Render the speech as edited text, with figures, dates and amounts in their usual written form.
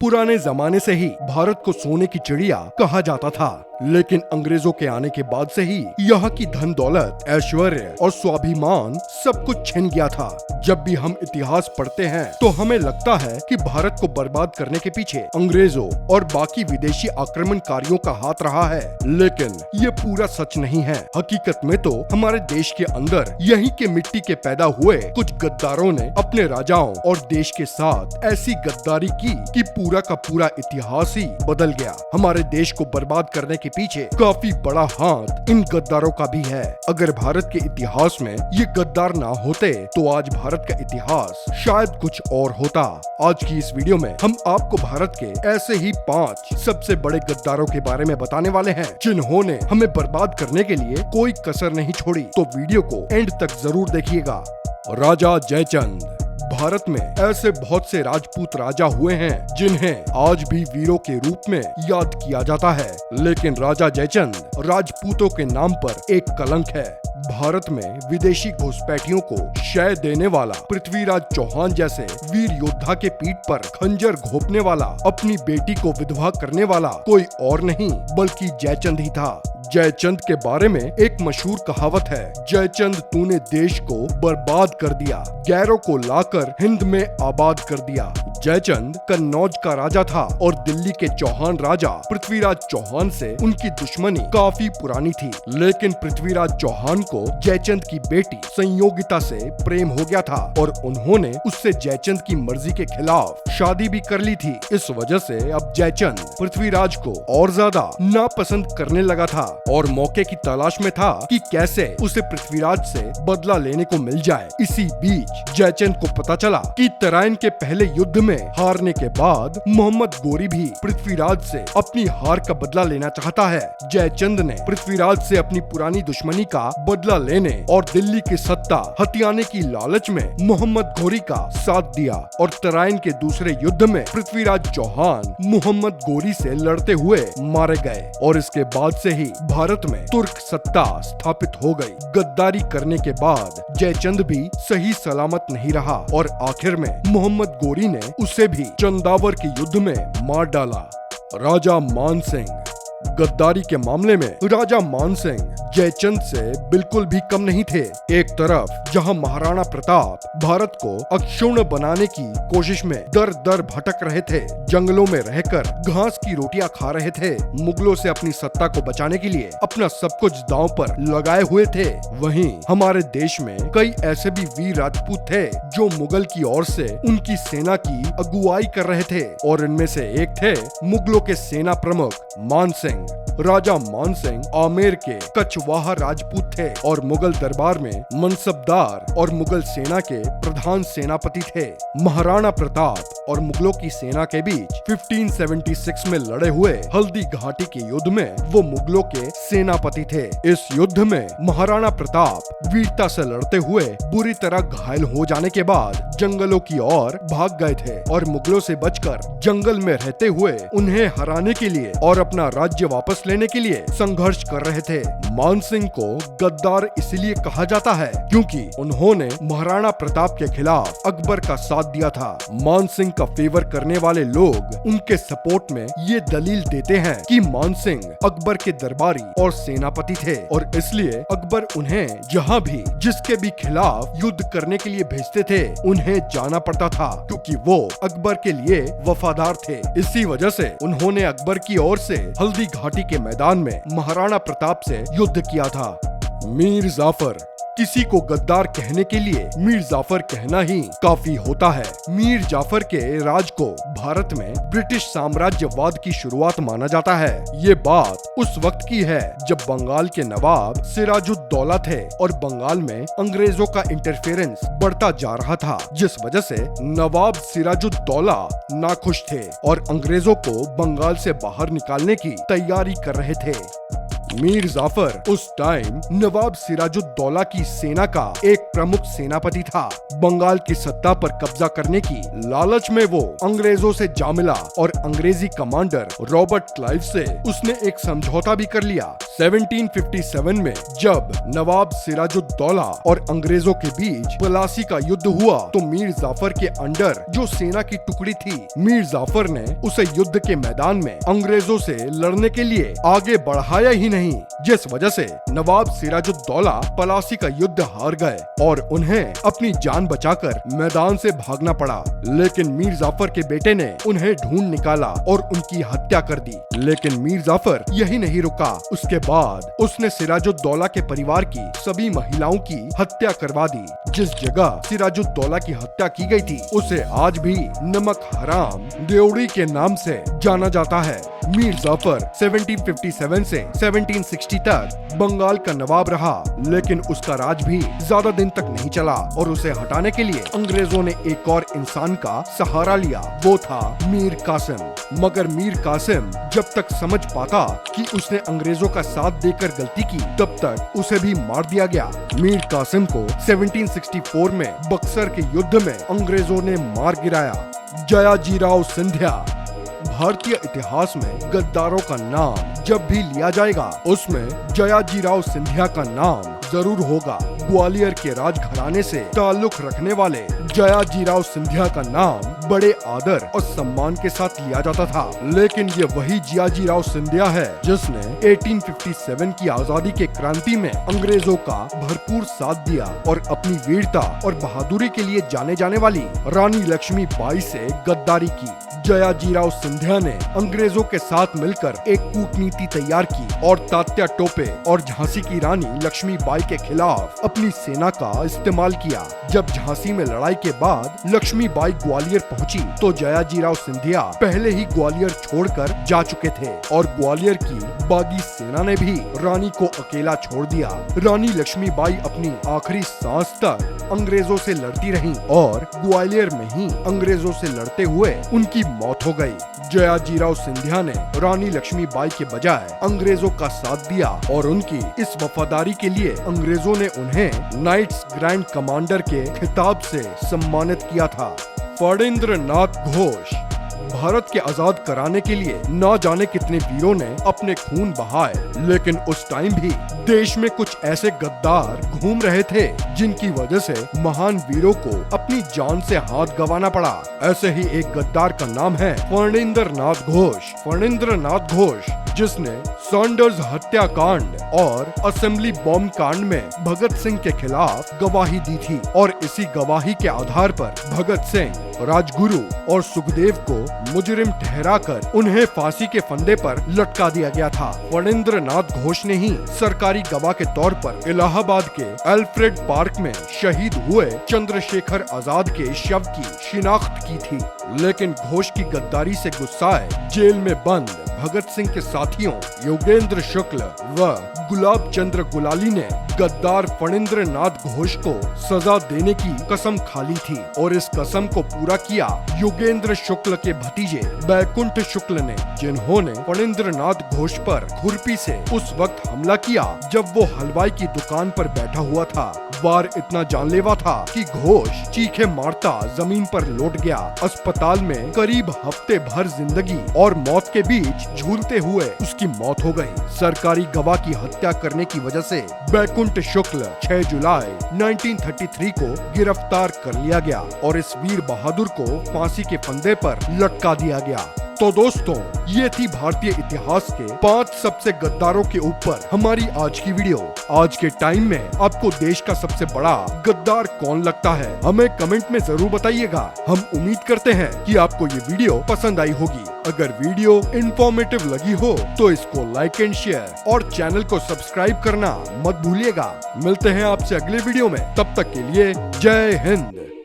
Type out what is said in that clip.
पुराने जमाने से ही भारत को सोने की चिड़िया कहा जाता था, लेकिन अंग्रेजों के आने के बाद से ही यहाँ की धन दौलत, ऐश्वर्य और स्वाभिमान सब कुछ छिन गया था। जब भी हम इतिहास पढ़ते हैं तो हमें लगता है कि भारत को बर्बाद करने के पीछे अंग्रेजों और बाकी विदेशी आक्रमणकारियों का हाथ रहा है, लेकिन ये पूरा सच नहीं है। हकीकत में तो हमारे देश के अंदर यहीं के मिट्टी के पैदा हुए कुछ गद्दारों ने अपने राजाओं और देश के साथ ऐसी गद्दारी की कि पूरा का पूरा इतिहास ही बदल गया। हमारे देश को बर्बाद करने के पीछे काफी बड़ा हाथ इन गद्दारों का भी है। अगर भारत के इतिहास में ये गद्दार ना होते तो आज भारत का इतिहास शायद कुछ और होता। आज की इस वीडियो में हम आपको भारत के ऐसे ही 5 सबसे बड़े गद्दारों के बारे में बताने वाले हैं, जिन्होंने हमें बर्बाद करने के लिए कोई कसर नहीं छोड़ी। तो वीडियो को एंड तक जरूर देखिएगा। राजा जयचंद। भारत में ऐसे बहुत से राजपूत राजा हुए हैं जिन्हें आज भी वीरों के रूप में याद किया जाता है, लेकिन राजा जयचंद राजपूतों के नाम पर एक कलंक है। भारत में विदेशी घुसपैठियों को शय देने वाला पृथ्वीराज चौहान जैसे वीर योद्धा के पीठ पर खंजर घोंपने वाला, अपनी बेटी को विधवा करने वाला कोई और नहीं बल्कि जयचंद ही था। जयचंद के बारे में एक मशहूर कहावत है, जयचंद तूने देश को बर्बाद कर दिया, गैरों को लाकर हिंद में आबाद कर दिया। जयचंद कन्नौज का राजा था और दिल्ली के चौहान राजा पृथ्वीराज चौहान से उनकी दुश्मनी काफी पुरानी थी, लेकिन पृथ्वीराज चौहान को जयचंद की बेटी संयोगिता से प्रेम हो गया था और उन्होंने उससे जयचंद की मर्जी के खिलाफ शादी भी कर ली थी। इस वजह से अब जयचंद पृथ्वीराज को और ज्यादा नापसंद करने लगा था और मौके की तलाश में था कि कैसे उसे पृथ्वीराज से बदला लेने को मिल जाए। इसी बीच जयचंद को पता चला कि तराइन के पहले युद्ध में हारने के बाद मोहम्मद गोरी भी पृथ्वीराज से अपनी हार का बदला लेना चाहता है। जयचंद ने पृथ्वीराज से अपनी पुरानी दुश्मनी का बदला लेने और दिल्ली की सत्ता हथियाने की लालच में मोहम्मद गोरी का साथ दिया और तराइन के दूसरे युद्ध में पृथ्वीराज चौहान मोहम्मद गोरी से लड़ते हुए मारे गए और इसके बाद से ही भारत में तुर्क सत्ता स्थापित हो गई। गद्दारी करने के बाद जयचंद भी सही सलामत नहीं रहा और आखिर में मोहम्मद गोरी ने उसे भी चंदावर के युद्ध में मार डाला। राजा मान सिंह। गद्दारी के मामले में राजा मान सिंह जयचंद से बिल्कुल भी कम नहीं थे। एक तरफ जहां महाराणा प्रताप भारत को अक्षुण्ण बनाने की कोशिश में दर दर भटक रहे थे, जंगलों में रहकर घास की रोटियां खा रहे थे, मुगलों से अपनी सत्ता को बचाने के लिए अपना सब कुछ दांव पर लगाए हुए थे, वहीं हमारे देश में कई ऐसे भी वीर राजपूत थे जो मुगल की ओर से उनकी सेना की अगुवाई कर रहे थे और इनमें से एक थे मुगलों के सेना प्रमुख मान सिंह। राजा मान सिंह आमेर के कछवाहा राजपूत थे और मुगल दरबार में मनसबदार और मुगल सेना के प्रधान सेनापति थे। महाराणा प्रताप और मुगलों की सेना के बीच 1576 में लड़े हुए हल्दी घाटी के युद्ध में वो मुगलों के सेनापति थे। इस युद्ध में महाराणा प्रताप वीरता से लड़ते हुए बुरी तरह घायल हो जाने के बाद जंगलों की ओर भाग गए थे और मुगलों से बचकर जंगल में रहते हुए उन्हें हराने के लिए और अपना राज्य वापस लेने के लिए संघर्ष कर रहे थे। मान सिंह को गद्दार इसलिए कहा जाता है क्योंकि उन्होंने महाराणा प्रताप के खिलाफ अकबर का साथ दिया था। मान सिंह का फेवर करने वाले लोग उनके सपोर्ट में ये दलील देते हैं कि मान सिंह अकबर के दरबारी और सेनापति थे और इसलिए अकबर उन्हें जहाँ भी जिसके भी खिलाफ युद्ध करने के लिए भेजते थे उन्हें जाना पड़ता था, क्योंकि वो अकबर के लिए वफादार थे। इसी वजह से उन्होंने अकबर की ओर से हल्दी घाटी के मैदान में महाराणा प्रताप से युद्ध किया था। मीर जाफर। किसी को गद्दार कहने के लिए मीर जाफर कहना ही काफी होता है। मीर जाफर के राज को भारत में ब्रिटिश साम्राज्यवाद की शुरुआत माना जाता है। ये बात उस वक्त की है जब बंगाल के नवाब सिराजुद्दौला थे और बंगाल में अंग्रेजों का इंटरफेरेंस बढ़ता जा रहा था, जिस वजह से नवाब सिराजुद्दौला नाखुश थे और अंग्रेजों को बंगाल से बाहर निकालने की तैयारी कर रहे थे। मीर जाफर उस टाइम नवाब सिराजुद्दौला की सेना का एक प्रमुख सेनापति था। बंगाल की सत्ता पर कब्जा करने की लालच में वो अंग्रेजों से जा मिला और अंग्रेजी कमांडर रॉबर्ट क्लाइव से उसने एक समझौता भी कर लिया। 1757 में जब नवाब सिराजुद्दौला और अंग्रेजों के बीच पलासी का युद्ध हुआ तो मीर जाफर के अंडर जो सेना की टुकड़ी थी, मीर जाफर ने उसे युद्ध के मैदान में अंग्रेजों से लड़ने के लिए आगे बढ़ाया ही नहीं, जिस वजह से नवाब सिराजुद्दौला पलासी का युद्ध हार गए और उन्हें अपनी जान बचाकर मैदान से भागना पड़ा। लेकिन मीर जाफर के बेटे ने उन्हें ढूंढ निकाला और उनकी हत्या कर दी। लेकिन मीर जाफर यही नहीं रुका, उसके बाद उसने सिराजुद्दौला के परिवार की सभी महिलाओं की हत्या करवा दी। जिस जगह सिराजुद्दौला की हत्या की गई थी उसे आज भी नमक हराम देवड़ी के नाम से जाना जाता है। मीर जाफर 1757 से 1760 तक बंगाल का नवाब रहा, लेकिन उसका राज भी ज्यादा दिन तक नहीं चला और उसे हटाने के लिए अंग्रेजों ने एक और इंसान का सहारा लिया, वो था मीर कासिम। मगर मीर कासिम जब तक समझ पाता कि उसने अंग्रेजों का साथ देकर गलती की, तब तक उसे भी मार दिया गया। मीर कासिम को 1764 में बक्सर के युद्ध में अंग्रेजों ने मार गिराया। जयाजीराव सिंधिया। भारतीय इतिहास में गद्दारों का नाम जब भी लिया जाएगा उसमें जयाजीराव सिंधिया का नाम जरूर होगा। ग्वालियर के राजघराने से ताल्लुक रखने वाले जयाजीराव सिंधिया का नाम बड़े आदर और सम्मान के साथ लिया जाता था। लेकिन ये वही जयाजीराव सिंधिया है जिसने 1857 की आजादी के क्रांति में अंग्रेजों का भरपूर साथ दिया और अपनी वीरता और बहादुरी के लिए जाने जाने वाली रानी लक्ष्मीबाई से गद्दारी की। जयाजीराव सिंधिया ने अंग्रेजों के साथ मिलकर एक कूटनीति तैयार की और तात्या टोपे और झांसी की रानी लक्ष्मीबाई के खिलाफ अपनी सेना का इस्तेमाल किया। जब झांसी में लड़ाई के बाद लक्ष्मीबाई ग्वालियर पहुंची तो जयाजीराव सिंधिया पहले ही ग्वालियर छोड़कर जा चुके थे और ग्वालियर की बागी सेना ने भी रानी को अकेला छोड़ दिया। रानी लक्ष्मीबाई अपनी आखिरी सांस तक अंग्रेजों से लड़ती रहीं और ग्वालियर में ही अंग्रेजों से लड़ते हुए उनकी मौत हो गई। जयाजीराव सिंधिया ने रानी लक्ष्मीबाई के बजाय अंग्रेजों का साथ दिया और उनकी इस वफादारी के लिए अंग्रेजों ने उन्हें नाइट्स ग्रैंड कमांडर के खिताब से सम्मानित किया था। फणींद्र नाथ घोष। भारत के आजाद कराने के लिए न जाने कितने वीरों ने अपने खून बहाए, लेकिन उस टाइम भी देश में कुछ ऐसे गद्दार घूम रहे थे जिनकी वजह से महान वीरों को अपनी जान से हाथ गंवाना पड़ा। ऐसे ही एक गद्दार का नाम है फणींद्र नाथ घोष। फणींद्र नाथ घोष जिसने सैंडर्स हत्याकांड और असेंबली बॉम्ब कांड में भगत सिंह के खिलाफ गवाही दी थी और इसी गवाही के आधार पर भगत सिंह, राजगुरु और सुखदेव को मुजरिम ठहराकर उन्हें फांसी के फंदे पर लटका दिया गया था। फणींद्र नाथ घोष ने ही सरकारी गवाह के तौर पर इलाहाबाद के अल्फ्रेड पार्क में शहीद हुए चंद्रशेखर आजाद के शव की शिनाख्त की थी। लेकिन घोष की गद्दारी से गुस्साए जेल में बंद भगत सिंह के साथियों योगेंद्र शुक्ल व गुलाब चंद्र गुलाली ने गद्दार फणींद्र नाथ घोष को सजा देने की कसम खा ली थी और इस कसम को पूरा किया योगेंद्र शुक्ल के भतीजे बैकुंठ शुक्ल ने, जिन्होंने फणींद्र नाथ घोष पर खुरपी से उस वक्त हमला किया जब वो हलवाई की दुकान पर बैठा हुआ था। वार इतना जानलेवा था कि घोष चीखे मारता जमीन पर लौट गया। अस्पताल में करीब हफ्ते भर जिंदगी और मौत के बीच झूलते हुए उसकी मौत हो गई। सरकारी गवाह की हत्या करने की वजह से बैकुंठ शुक्ल 6 जुलाई 1933 को गिरफ्तार कर लिया गया और इस वीर बहादुर को फांसी के फंदे पर लटका दिया गया। तो दोस्तों, ये थी भारतीय इतिहास के 5 सबसे गद्दारों के ऊपर हमारी आज की वीडियो। आज के टाइम में आपको देश का सबसे बड़ा गद्दार कौन लगता है, हमें कमेंट में जरूर बताइएगा। हम उम्मीद करते हैं कि आपको ये वीडियो पसंद आई होगी। अगर वीडियो इंफॉर्मेटिव लगी हो तो इसको लाइक एंड शेयर और चैनल को सब्सक्राइब करना मत भूलिएगा। मिलते हैं आपसे अगले वीडियो में, तब तक के लिए जय हिंद।